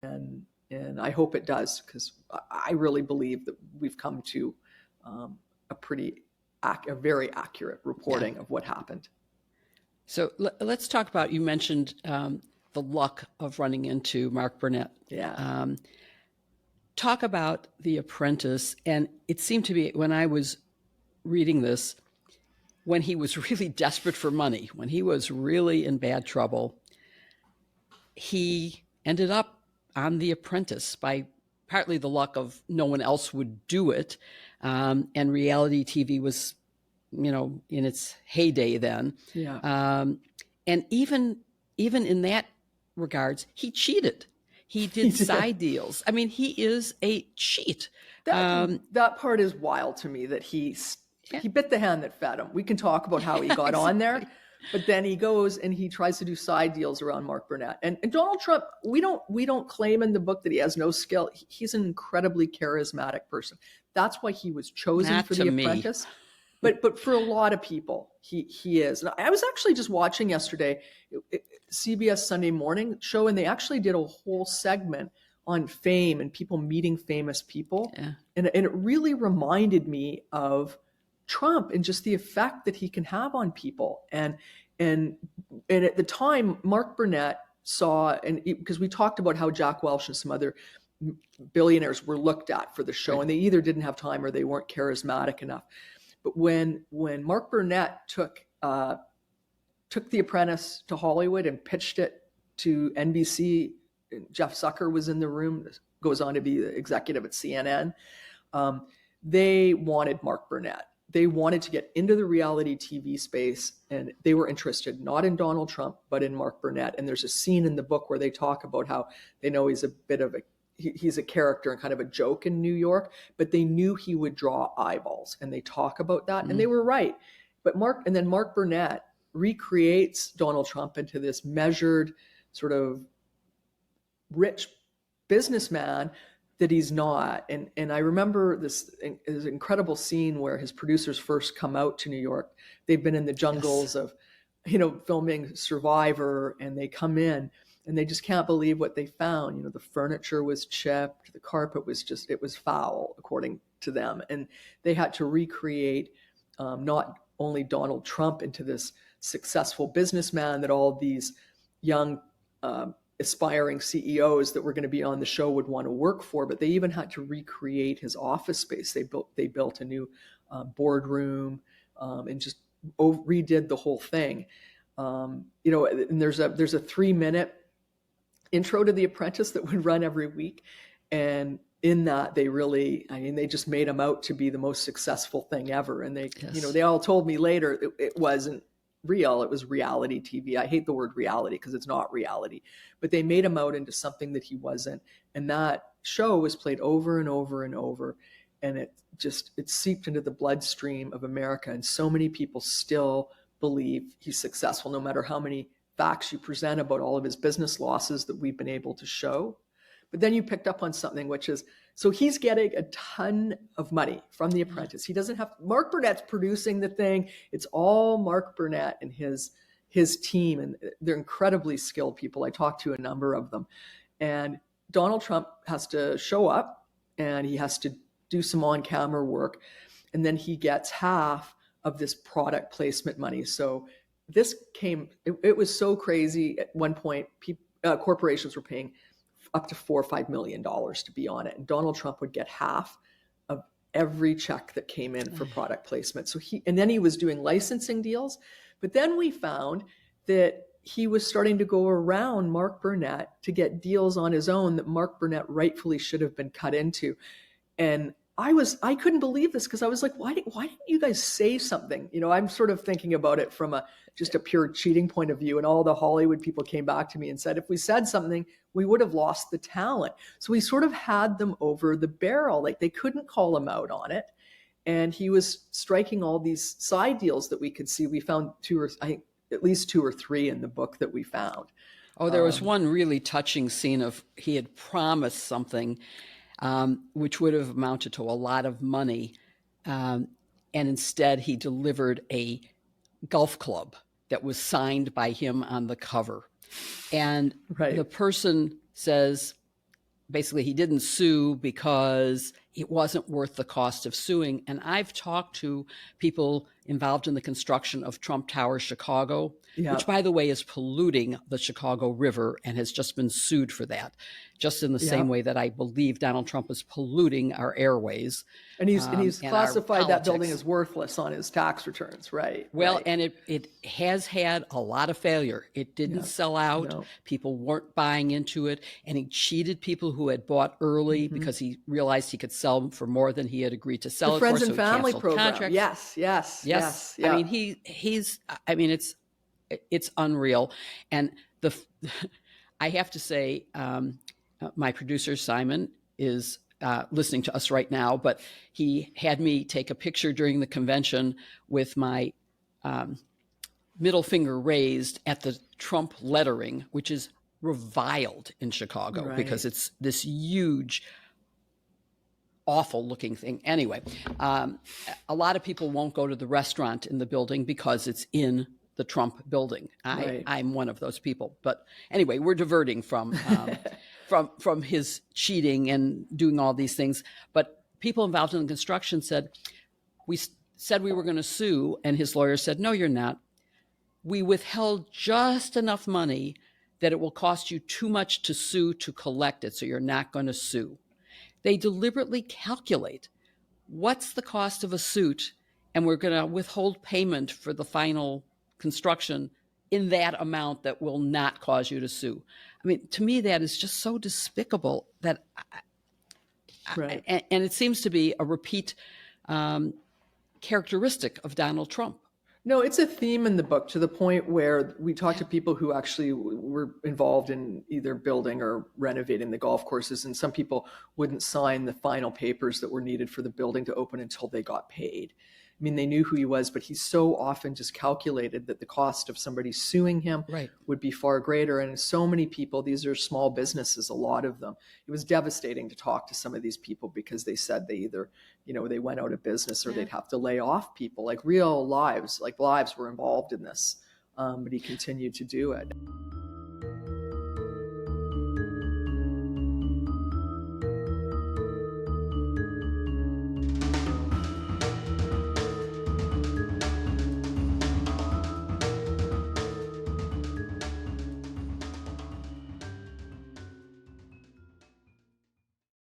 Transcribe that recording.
and I hope it does, because I really believe that we've come to a very accurate reporting of what happened. So let's talk about, you mentioned the luck of running into Mark Burnett. Yeah. Talk about The Apprentice. And it seemed to be, when I was reading this, when he was really desperate for money, when he was really in bad trouble, he ended up on The Apprentice by partly the luck of no one else would do it. And reality TV was, in its heyday then. Yeah. And even in that regards, he cheated. He did side deals. I mean, he is a cheat. That part is wild to me, that he bit the hand that fed him. We can talk about how he got on there, but then he goes and he tries to do side deals around Mark Burnett. And Donald Trump, we don't claim in the book that he has no skill. He's an incredibly charismatic person. That's why he was chosen for The Apprentice. But for a lot of people, he is. And I was actually just watching yesterday CBS Sunday Morning show, and they actually did a whole segment on fame and people meeting famous people. Yeah. And it really reminded me of Trump and just the effect that he can have on people. And at the time, Mark Burnett saw, because we talked about how Jack Welch and some other billionaires were looked at for the show, and they either didn't have time or they weren't charismatic enough. But when Mark Burnett took The Apprentice to Hollywood and pitched it to NBC, Jeff Zucker was in the room, goes on to be the executive at CNN. They wanted Mark Burnett. They wanted to get into the reality TV space, and they were interested not in Donald Trump, but in Mark Burnett. And there's a scene in the book where they talk about how they know he's a bit of he's a character and kind of a joke in New York, but they knew he would draw eyeballs, and they talk about that, and they were right. But Mark Burnett recreates Donald Trump into this measured, sort of rich businessman that he's not. And I remember this incredible scene where his producers first come out to New York. They've been in the jungles of, filming Survivor, and they come in and they just can't believe what they found. The furniture was chipped, the carpet was it was foul, according to them. And they had to recreate not only Donald Trump into this successful businessman that all these young aspiring CEOs that were going to be on the show would want to work for, but they even had to recreate his office space. They built a new boardroom and just redid the whole thing. And there's a 3-minute intro to The Apprentice that would run every week, and in that they just made him out to be the most successful thing ever. And they all told me later it wasn't real, it was reality TV. I hate the word reality because it's not reality, but they made him out into something that he wasn't. And that show was played over and over and over, and it seeped into the bloodstream of America. And so many people still believe he's successful, no matter how many facts you present about all of his business losses that we've been able to show. But then you picked up on something, which is, so he's getting a ton of money from The Apprentice. He doesn't have, Mark Burnett's producing the thing. It's all Mark Burnett and his team, and they're incredibly skilled people. I talked to a number of them. And Donald Trump has to show up, and he has to do some on-camera work, and then he gets half of this product placement money. So it was so crazy. At one point, corporations were paying up to $4 or $5 million to be on it. And Donald Trump would get half of every check that came in for product placement. So then he was doing licensing deals. But then we found that he was starting to go around Mark Burnett to get deals on his own that Mark Burnett rightfully should have been cut into. And I couldn't believe this, because I was like, why didn't you guys say something? I'm sort of thinking about it from just a pure cheating point of view. And all the Hollywood people came back to me and said, if we said something, we would have lost the talent. So we sort of had them over the barrel. Like, they couldn't call him out on it. And he was striking all these side deals that we could see. We found at least 2 or 3 in the book that we found. Oh, there was one really touching scene of, he had promised something which would have amounted to a lot of money. And instead he delivered a golf club that was signed by him on the cover. And the person says, basically he didn't sue because it wasn't worth the cost of suing. And I've talked to people involved in the construction of Trump Tower Chicago, Yeah. which, by the way, is polluting the Chicago River and has just been sued for that, just in the Yeah. same way that I believe Donald Trump is polluting our airways, And he's and our classified that building politics. as worthless on his tax returns. Right. Well, Right. and it has had a lot of failure. It didn't Yeah. sell out. No. People weren't buying into it. And he cheated people who had bought early because he realized he could sell them for more than he had agreed to The sell it for. Friends So and he Family canceled program. contracts. Yes. Yes. Yes. Yes. I Yeah. mean, I mean, it's unreal. And I have to say, my producer, Simon, is listening to us right now, but he had me take a picture during the convention with my middle finger raised at the Trump lettering, which is reviled in Chicago because Right. it's this huge, awful looking thing. Anyway, a lot of people won't go to the restaurant in the building because it's in the Trump building. Right. I'm one of those people. But anyway, we're diverting from from his cheating and doing all these things. But people involved in the construction said, we said we were going to sue, and his lawyer said, no, you're not. We withheld just enough money that it will cost you too much to sue to collect it, so you're not going to sue. They deliberately calculate what's the cost of a suit, and we're going to withhold payment for the final construction in that amount that will not cause you to sue. I mean, to me, that is just so despicable that, Right. and it seems to be a repeat characteristic of Donald Trump. No, it's a theme in the book to the point where we talk to people who actually were involved in either building or renovating the golf courses, and some people wouldn't sign the final papers that were needed for the building to open until they got paid. I mean, they knew who he was, but he so often just calculated that the cost of somebody suing him Right. would be far greater. And so many people, these are small businesses, a lot of them. It was devastating to talk to some of these people because they said they either, they went out of business or they'd have to lay off people, like real lives, like lives were involved in this. But he continued to do it.